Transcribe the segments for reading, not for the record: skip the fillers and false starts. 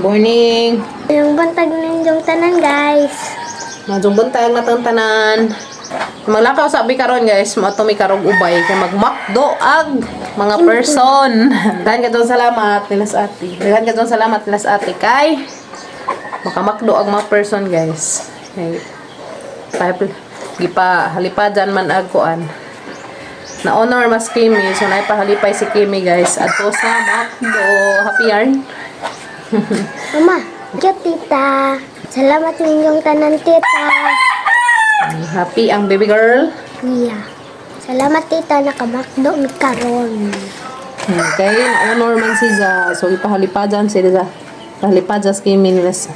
Morning. Yung bantag ninyong tanan, guys. Madjong buntag na tang tanan. Maglakaw sabi karon guys, mo to mi karog ubay kay magmakdo ag mga person. Dahan ka dong salamat nila sa ati. Dahan ka dong salamat nila sa ati kay makamakdo ag mga person guys. Kay gipa halipadan man ag kuan. Na honor mas Kimi, so na pahalipay si Kimi guys. Adto sa makdo. Happy yarn. Mama, cute, tita. Salamat ninyong tanan, tita. Happy ang baby girl. Iya. Salamat, tita. Nakamakdo mi karon. Okay, honor man siya. So ipahalipadan sila. Pahalipadan sa Kimi nila sa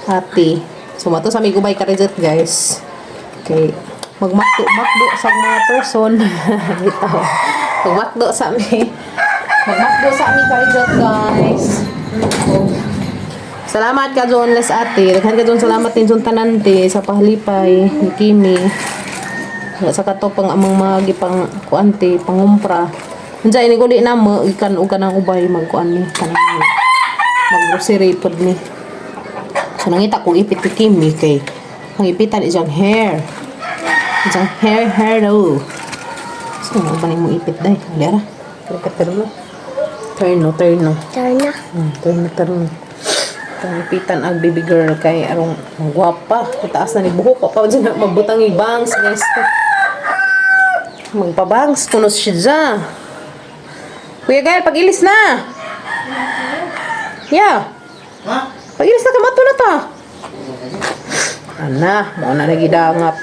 ati. So mato sa mi gubay karejet guys. Okay. Magmakdo sa mga person. Ito. Magmakdo sa mi. Magmakdo sa mi karejet guys. Salamat ka doon les ate. Daghan ka doon salamat din sa tanante sa pahalipay ni Kimi. Sa katopang amang mga gipang kuante pangumpra. Unsa ini guli na mo ikan og kanang ubay magkuan ni kanang mag-grocery pod ni. So nangita ko ipit ni Kimi kay ang ipitan isang hair. Isang hair daw. So ano ba mo ipit day? Alera. Turno. Turna. Turno. Ipitan ang baby girl kay arong gwapa. Itaas na ni buhok pa dyan magbutang i-bangs guys. Magpabangs tunos siya. Kuya Gael, pag-ilis na. Yeah. Pag-ilis na kamato na ta. Ana, mo na nagidangap.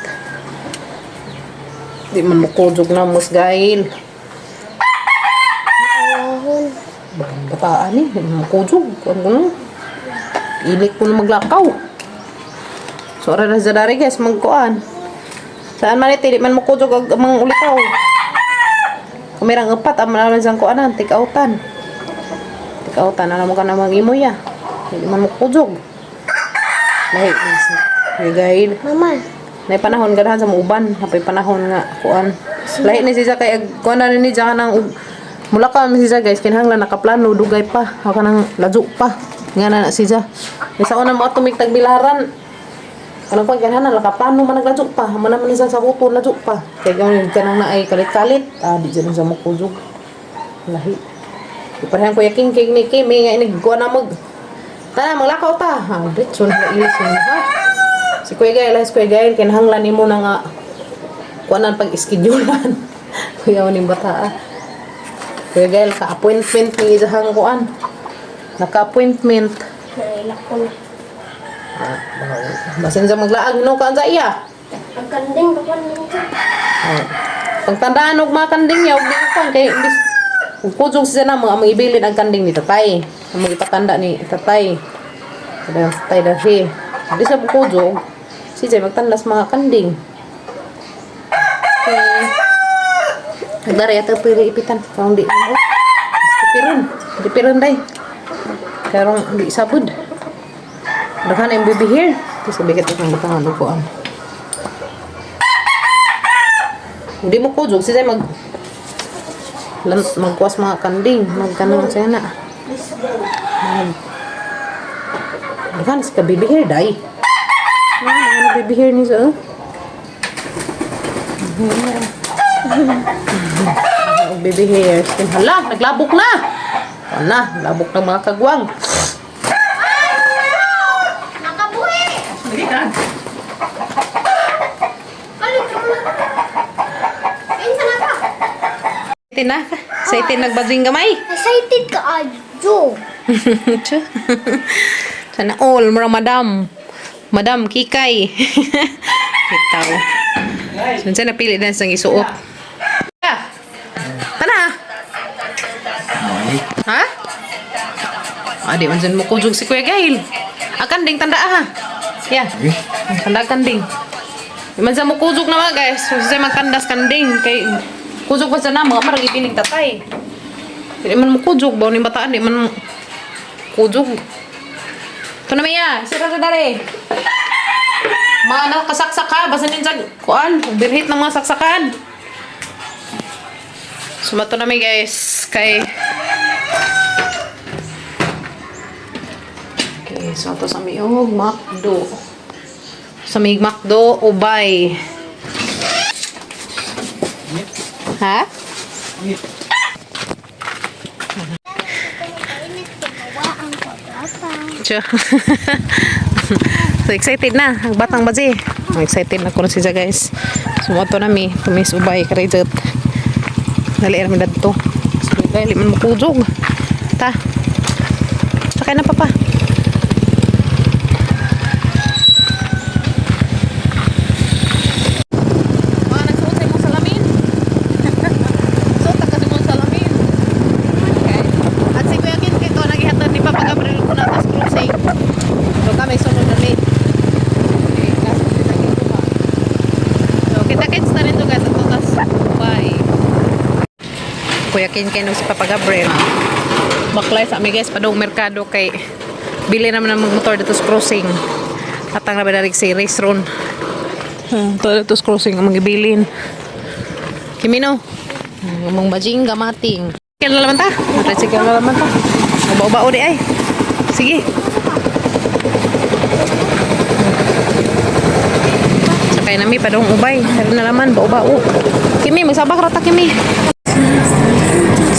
Di man mukudog na mus Gael. Ayahon. Bataan eh, mukudog. Ano? Ilik ko na maglakaw. So, ara na sa dari guys, magkuan. Saan man ito, di man mukudog ang mga ulikaw. Kumirang upat, ang malaman siyang kuanan, tikautan. Tikautan, alam mo ka na mag-imo ya. Di man mukudog. Lahi, gagahid. Mama. May panahon ganahan sa muuban, napay panahon nga kuan. Lahi ni siya kay kuan na ni siya nang mula ka mi siya guys, kinahanglan nakaplano dugay pa, haka nang ladyo pa. Nga na siya. Sa una mo ato tagbilaran. Kanang pag ganahan nakaplano man nagladyo pa, man naman siya sa buto ladyo pa. Kay gawin kanang na ay kalit-kalit, di jud sa mukudog. Lahi. Iparehan ko yakin kay ni Kimi nga inigkuan na mag. Tara maglakaw ta. Ha, ditso na ilisin ha. Si Kuya Gael, kinahanglan nimo na nga kuanan pag-iskedulan. Kuya ni bata. Kuya Gael, ka-appointment ni jahang kuan. Naka-appointment. Nailak ko na. Basin sa maglaag no kan sa iya. Pagkanding ka pa ninyo. Pagtandaan og mga kanding yaw di kan kay imbis kujog siya na mo among ibilin ang kanding ni tatay. Among ipatanda ni tatay. Kada tatay da si. Di sa kujog si Jay magtandas mga kanding. Okay. Agdari ata pwede ipitan. Kung di mo. Di piron day. Karong di sabud. Daghan ang baby here. Di sabi ka itong batangan upuan. Hindi mo kujog si Jay magkuas mga kanding. Magkanang siya na. Daghan si ka baby here day. Ano baby hair ni sa? Baby hair. Hala, naglabok na. Wala, labok ng mga kagwang. Nakabuhi! Excited na? Excited nagbading gamay? Excited ka, Adjo. Sana all, mura Madam Kikay. Kitaw. Sunsa napili na sang isuot. Ana? Ha? Di man dyan mo kujog si Kuya Gail. Kanding, tanda ha. Yeah. Tanda kanding. Di man dyan mo kujog na mga guys. Sunsa magkandas kanding. Kay kujog pa dyan na mga marang ipinig tatay. Di man mo kujog. Bawa ni bataan, di man kujog. Ito na Maya, sira sa dari. Mga nakasaksak ha, basta ninja kuan, birhit ng mga saksakan. Sumato na guys, kay So, ito sa may McDo. Sa may McDo, ubay. Ha? Tiyo. So, excited na. Ang batang bazi. Excited na ko na siya, guys. Sumoto na mi. Tumis ubay. Karejot. Dali namin na dito. So, dali man makujog. Ta. Sakay na, papa. Kuya Kin si Papa Gabriel. Baklay sa amin guys, padong merkado kay bili naman ng motor dito sa crossing. Atang na badarig si race ron. Ito dito sa crossing ang mga bilin. Kimino. Among bajing gamating. Kaya na laman ta? Sige na laman ta. Mabao-bao di ay. Sige. Sakay na mi padong ubay. Hari na laman, bao-bao. Kimi, magsabak rata Kimi.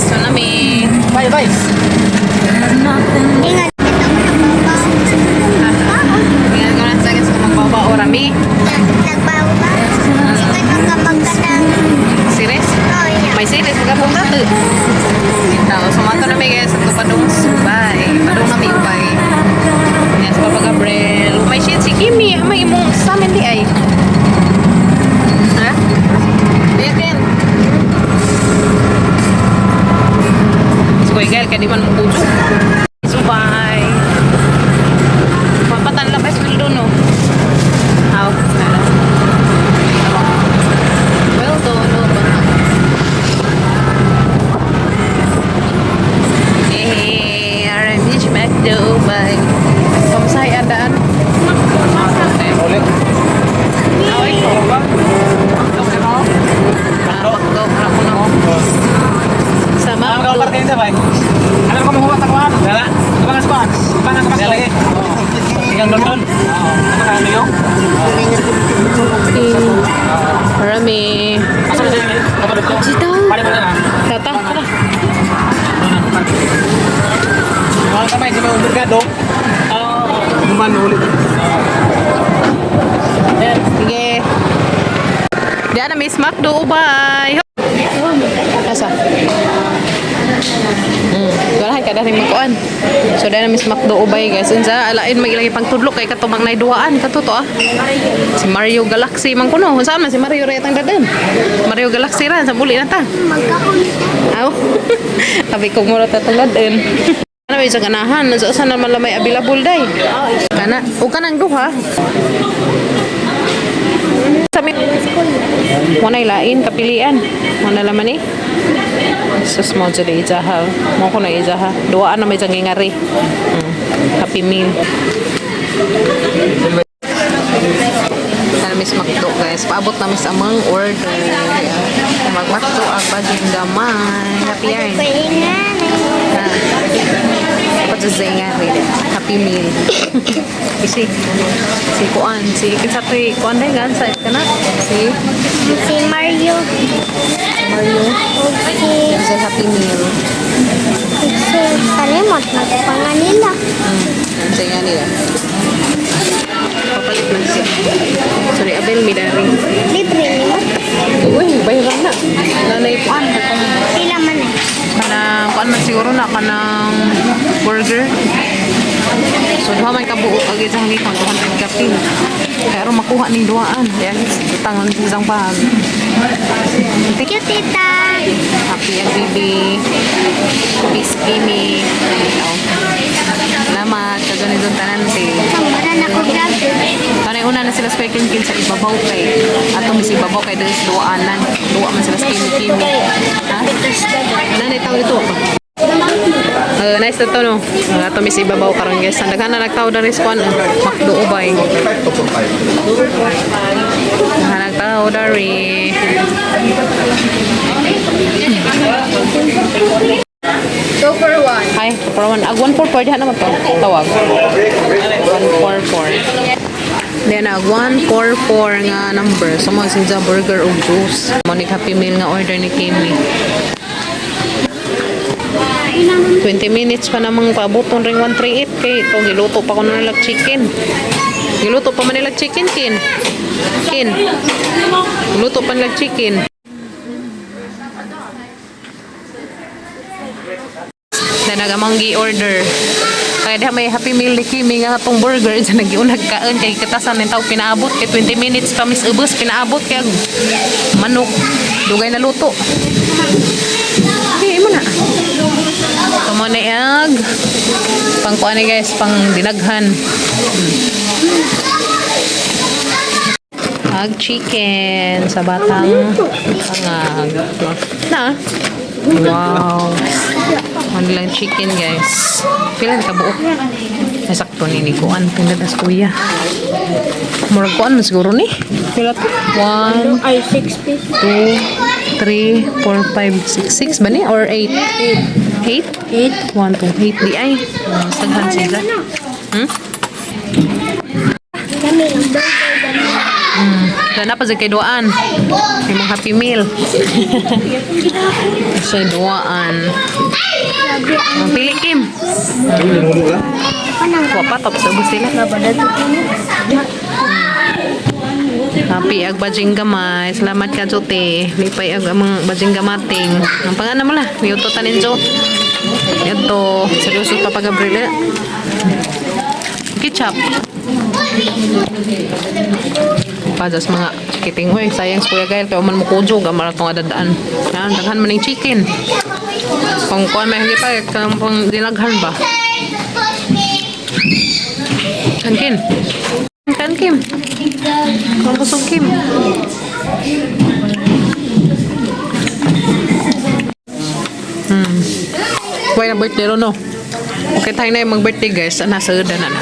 So nami. Bye. Ingat kita Ingat ko na sa akin sa magbaba o rami. nagbawa ba? Ingat ang kapag kadang. Series? Oh, yeah. May series magabong dati. Ito, sumato na may guys ito padong subay. Padong nami ubay. Yes, Papa Gabriel. May shit si Kimi. May imong sa amin di ay. Ha? Diyan. Kuya Gal, kaya di man mong bujo. Subay. Mapatan lang pa sa doon, no? How? Well, no. Eh, RMH McDo, bye. Pamasay adaan. Ulit. Away ko. Okay mo? Go, harap mo na mo. Sama Ang ko. kau parking sa bay. Ano ko mo huwag takuan? Dala. Kapangas kuan. Kapangas kuan lagi. Tinggal doon. Ano ka niyo? Rami. Asa na sini? Apa dito? Pare pa na. Tata, tara. Wala ka may sa merkado. Duman ulit. Sige. Diyan na Miss McDo, bye. Asa? Wala ka dahil magkuan. So dahil na Miss McDo ubay guys. Unsa alain magilagi pang tudlok kay katubang nay duaan katuto ah. Si Mario Galaxy man kuno. Unsa man si Mario Rayatang dadan? Mario Galaxy ra sa buli na ta. Magkaon. Aw. Abi ko mo ra tatuladen. Ano ba sa ganahan? Sa naman lamay available day. Kana, o kanang duha. Sabi, wanay lain, kapilian. Wana laman ni? Sus mo dyan ijaha. Mo ko na ijaha. Duwaan na may dyan ngingari. Happy meal. Sana Miss McDo guys. Paabot na Miss amang order. Mag-McDo ang baging gamay. Happy yarn. Paingan. Dapat sa ngingari. Happy meal. Si Kuan. Si Kinsatoy. Kuan na yung sa kana. Si Si Mario. Okay. Sa Happy Meal. Si Kalimot. Nagpangan nila. Sa nga nila. Papalit man siya. Sorry, Abel Midari. Libre nila. Uy, bayaran na. Nanay Kuan. Sila man eh. Kanang Kuan man siguro na. Kanang burger. So, duha may kabuo pag isang litang 200 kape. Pero makuha ning duaan. Kaya tangan sa isang bag. Thank you, tita. Happy ang bibi. Miss Kimi. Salamat. Kagani doon tanan si. Sambaran ako vlog. Kanay una na sila sa kin sa ibabaw kay. Ato mis ibabaw kay dahil sa duaanan. Duwa man sila sa Kimi. Ha? Nanay tawag ito pa. Nice na to no. Ato mis ibabaw karon guys. Ang daghan na nagtaw na respond. Makdo ubay. Nagtaw dari. Go for one. Hi, 141. 144 diha naman to. Tawag. 144. Then 144 nga number. So mo sinja burger ug juice. Mo ni Happy Meal nga order ni Kimi. 20 minutes pa namang paaboton ring 138 kay ito giluto pa ko na nilag chicken. Giluto pa man nilag chicken kin. Giluto pa nilag chicken. Na nagamang gi-order. Kaya diha may Happy Meal ni Kimi nga atong burger sa nagiunag kaon kay katasan ning tao pinaabot kay 20 minutes pa mis ubos pinaabot kay manok dugay na luto. Hey, mo na. Kamo na ag pang kuan ni guys, pang dinaghan. Ag chicken sa batang pangag. Na. Wow. Ano lang chicken guys. Pilan ka buok. Nasakto ni kuan pinadas kuya. Murag kuan na siguro ni. Pila to? 1 Ay, 6 piece. 2 3 4 5 6 6 ba ni or 8? 8? 8? 1 2 8 di ay. Saghan sila. Kami lang burger. Dana pa sa kay duaan. Kay mga Happy Meal. Sa duaan. Ang pili Kim. Kuha pa top sa sila. Happy ag bajing gamay. Salamat ka Jote. Lipay ag amang bajing gamating. Ang pangalan mo la. Miuto tanin Jo. Ito. Seryoso pa pa Gabriel. Ketchup. Pajas mga chikiting. Uy, sayang Kuya Gael. Kaya man mo kujo. Gamar itong adadaan. Yan, daghan man yung chicken. Kung kuhan may hindi pa, pang dinaghan ba? Kan Kim. Kung busog Kim. Kuya na birthday ro no? Okay tayo na yung mag-birthday guys. Nasa uda na na.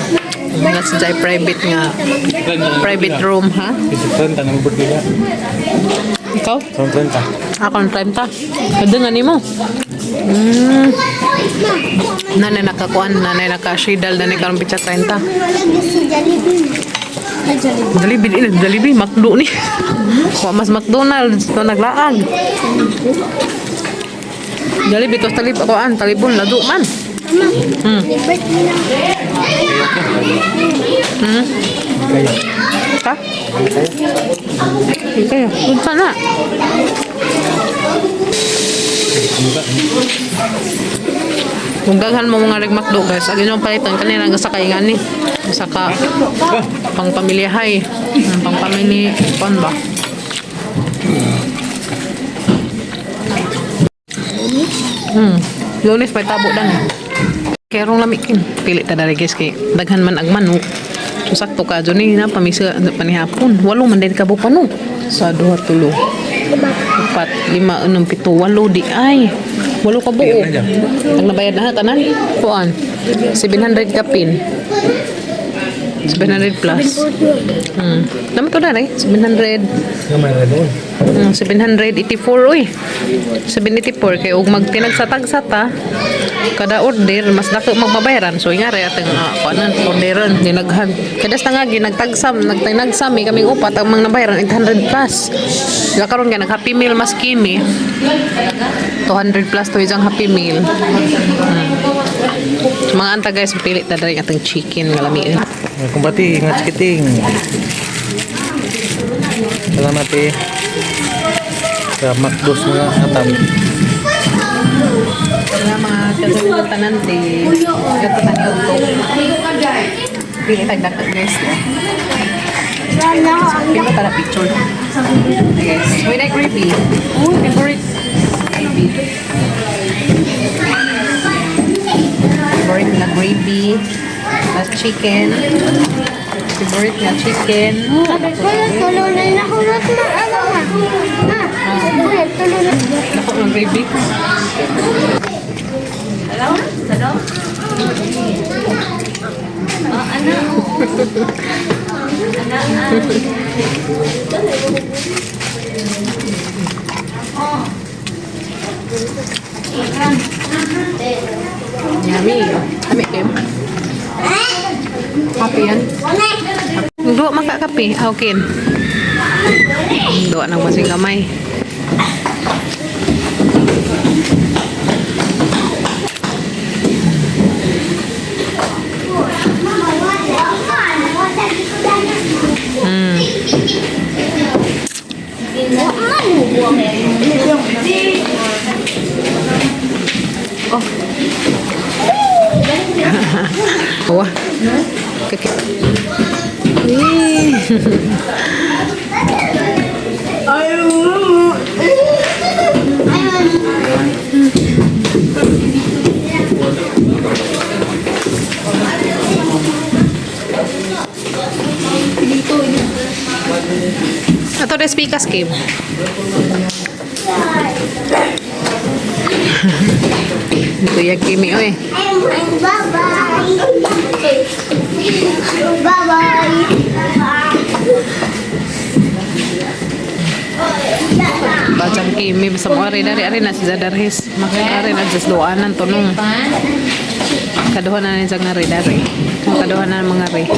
Nasa dyan private nga. Private room ha? Isipanta na mabot nila. Ikaw? Sound 30. Ako ng 30. Kada nga ni mo. Nanay nakakuan. Nanay naka-shidal. Nanay karong pitsa 30. Lagi si Jollibee. Jollibee. Makdo ni. Kuha mas McDonald's. Ito naglaag. Jollibee. Ito talibon. Lado man. Libre na. Ha? Okay. Good sana. Kung daghan mo mga regmakdo guys, agin yung palitan kanina nga sa kaingan ni. Saka pang pamilyahay. Pang pamilya kon ba? Lunes may tabo dan. Kaya rong lamikin. Pili ta dari guys kay daghan man ag manok. So sakto ka ni na pamisa panihapon. 8 man din kabupan no. Sa 2 3 4 5 6 7 8 di ay. 8 ka buo. Ang nabayad na tanan. Kuan. 700 kapin. 700 plus. Naman to na 700. Gamay na doon. 784 uy. 784 kay ug magtinagsatag-sa ta kada order mas dako magbabayaran so ingare atong kuanan orderon dinaghan kadas na nga ginagtagsam nagtinagsam kaming upat ang mga nabayaran 800 plus sila karon nga nag Happy Meal mas Kimi 200 plus to isang Happy Meal. Mga anta guys pili ta diri atong chicken nga lami. Kumpati nga chikiting. Salamat sa McDo's nga atam. Salamat kasi mga tanante. Gato tayo to. Pili tagdakat guys. Pili tala picture. Yes. Wait, like gravy. Favorite gravy. Favorite na gravy. Na chicken. Favorite na chicken. Tulo na nahulot na. Ano nga? Tulo na. Ako ng gravy. Yummy. Kami, Kim. Happy yan. Dua makakape. Okay. Dua nang masing kamay. Wah. Kaki. Atau ada speakers, Kim? Itu ya Kimi, oi. Bacang Kimi bersama dari nasi zadarhis. Maka ari na just doanan tunong. Kaduhanan jang ari dari. Kaduhanan mangari.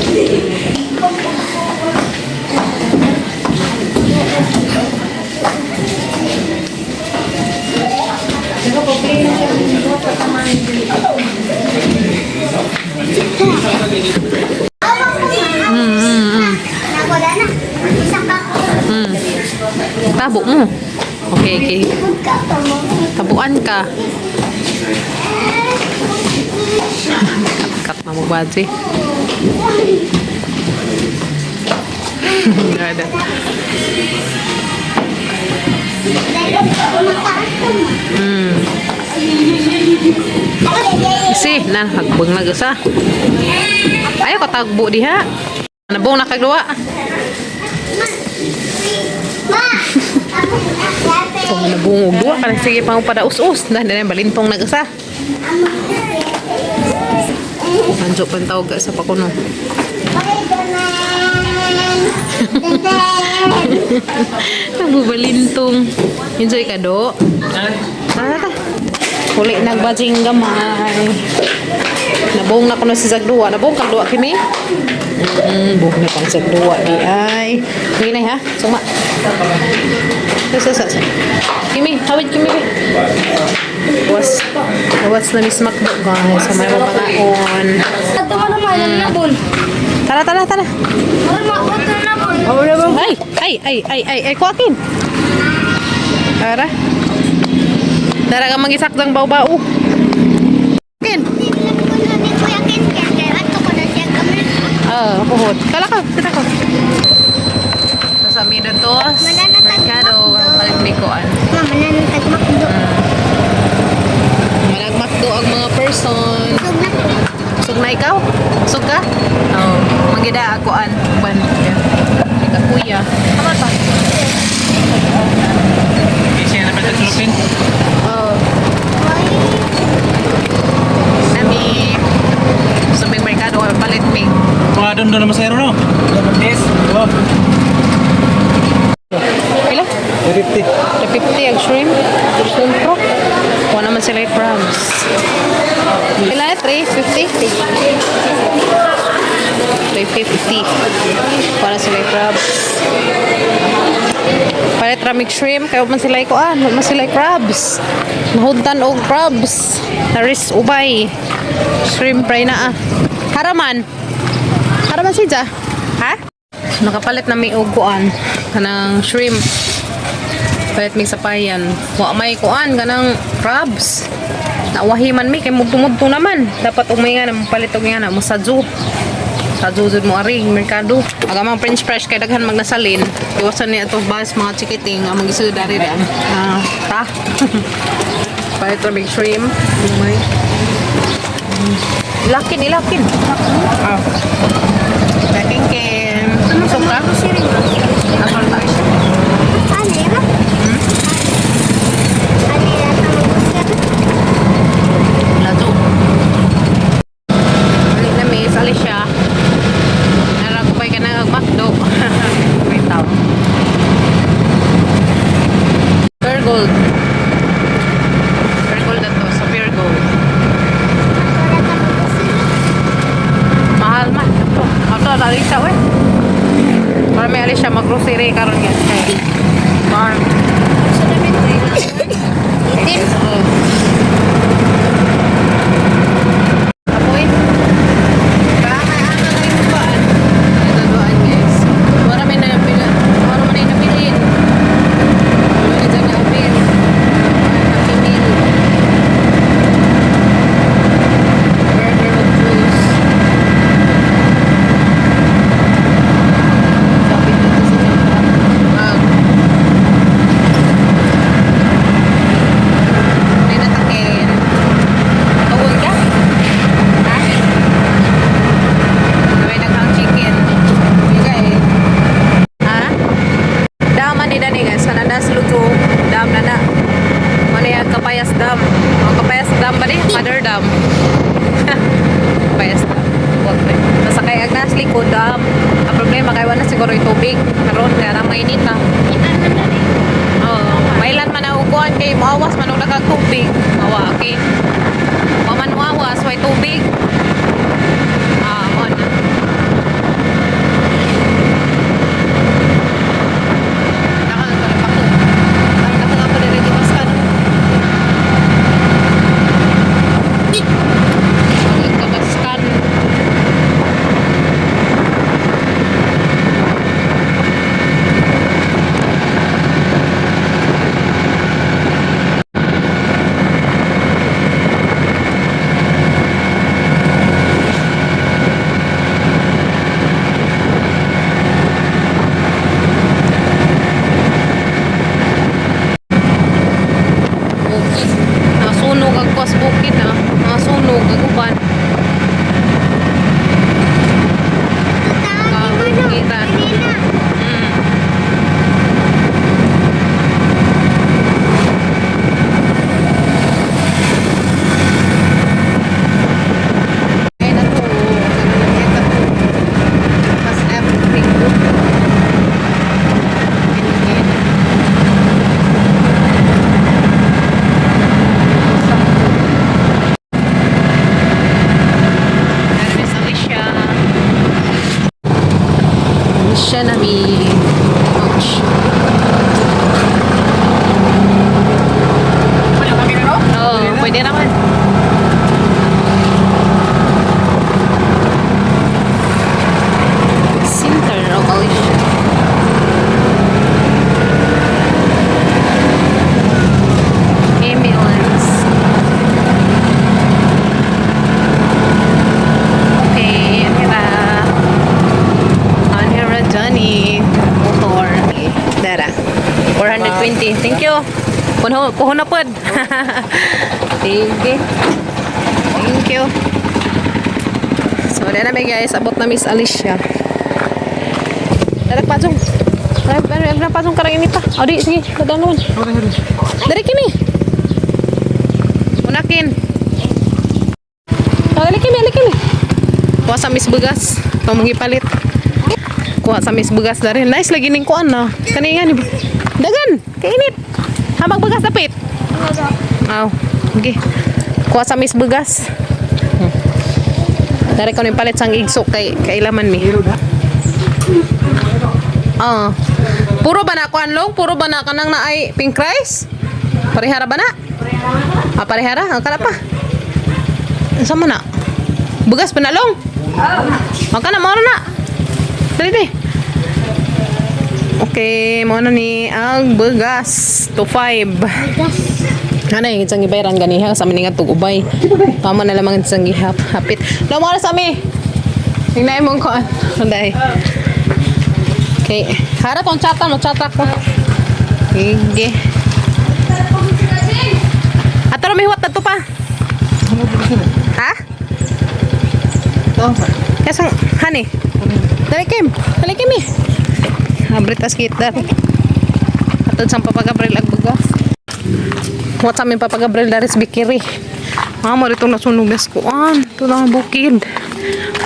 Tabuk mo. Okay. Tabuan ka. Kat na mo baji. Ada. Isi, nan hagbeng na gasa. Ayo ka tagbo diha. Nabong na kagduwa. Kung nabungog dua kan sige pang pada us-us dah dan balintong na gasa. Anjo pan tawag sa pakuno. Nabubalintong. Enjoy ka do. Tara. Kuli nagbajing gamay. Nabong na kuno si Zagdua. Nabong kang duwa kini. Buh na pang Zagdua di ay. Ini ha. Suma. Sa. Kimi, hawid Kimi. Was na mismak do guys. Sa may mapanaon. Ito mo naman, na bol. Tara. Ay, kuakin. Tara. Tara ka mag-isakdang bau-bau. Kin. Puhod. Kala ka, kita ko. Sa Midatos. Mercado, balik nikoan. Managmakdo ang mga person. Sug na ikaw? Sug ka? Oo. Magida akoan. Ban. Ika kuya. Apa pa? Siya na pala sulupin. Oo. Nami. Suming merkado. Palit me. Mga doon na masero no? Yes. Pila? 50. 50 ang shrimp. Shrimp pro. Kuha naman sila yung prawns. Pila 350? 350. Kuha na sila yung crabs. Palit ramig shrimp. Kaya man sila yung kuhaan. Man sila yung crabs. Nahuntan o crabs. Naris ubay. Shrimp fry na ah. Haraman. Haraman siya. Ha? Nakapalit na may uguan. Kanang shrimp. Palit may sapayan. Wa may kuan kanang crabs. Nawahiman mi kay mugto-mugto naman. Dapat umay nga na palit og nga na mo sa zoo. Sa zoo jud mo ari merkado. Agamang french fries kay daghan magnasalin. Iwasan ni ato bas mga chikiting ang magisud dari dan. Ta. Palit na may shrimp. Umay. Ilakin. King. Busog ka? Asal tak? Lato. Balik na may sali siya. Naragupay ka na magmakdo. Wait out. Pure gold na to. Sa pure gold. Alicia mag-grocery karon guys kay farm. Sa damit ko yun. Itim. Apoy. Bahay ana na yung baan. Ito doan guys. Wala may napila. Wala man na napilin. Wala dyan na apil. Happy meal. Burger with juice. Sabi dito sa Japan. May natakin. Tawag ka? Ha? May naghang chicken. Biga eh. Ha? Dama ni Dani guys. Sananda sa luto. Dam na na. Manayag Kapayas Dam. O Kapayas Dam ba ni? Mother Dam. Kapayas Dam. Huwag pa. Nasa kay Agnas likod dam. Ang problema kay wala siguro yung tubig. Karoon kaya na mainit na. Oo. Mailan man ang uguan kay mawas man ang nagkagtubig. Mawa, okay. Maman mawas, way tubig. On. Bukid. Nasunog ang kwas bukid ha. Nasunog ang uban. Kabukitan. Ay na to. Nakita ko. Mas everything good. Alicia na mi. Ouch. Oo, pwede naman. Center of Alicia. Ambulance. Okay, Anhera Johnny motor. Dara. 420. Thank you. Kuho na pod. Sige. Thank you. So, dala na guys. Abot na Miss Alicia. Dara pasong. Dara pasong karang ini pa. O di, sige. Dadaan naman. Dari kini. Unakin. Dali kini. Kuha sa Miss Bugas. Pamungipalit. Kuha sa Miss Bugas dari. Nice lagi ning kuan na. Kani nga ni. Dagan. Kainit. Habang bugas dapit. Aw. Okay. Kuha sa Miss Bugas. Dari ko ni palit sang igsok kay laman mi. Puro ba na kuan long? Puro ba na kanang naay pink rice? Parihara ba na? Parihara. Kala pa. Sama na. Bugas pa na long? Maka na mo na. Dali. Okay, mo na ni ang bugas to 5. Ano yung isang ibayran ganiha sa amin nga tugubay. Pama na lamang isang hapit. No mo na sa amin. Tingnan mo ko. Anday. Okay. Harap ang chata ko. Sige. Ataro may huwat na to pa. Ha? Kasang, hani? Dali Kim eh. Abritas kita. Atod sang papagabril ag bugas. What sa amin papagabril dari sa bikiri. Mo dito nasunog gas ko. Ito na bukid.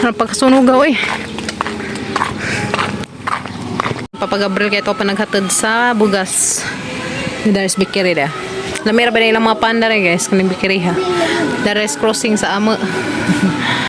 Napagkasunog gaw eh. Papagabril kayo ito pa naghatod sa bugas. Dari sa bikiri da. Lamira ba na ilang mga panda rin guys. Kaning bikiri ha. Dari crossing sa amo.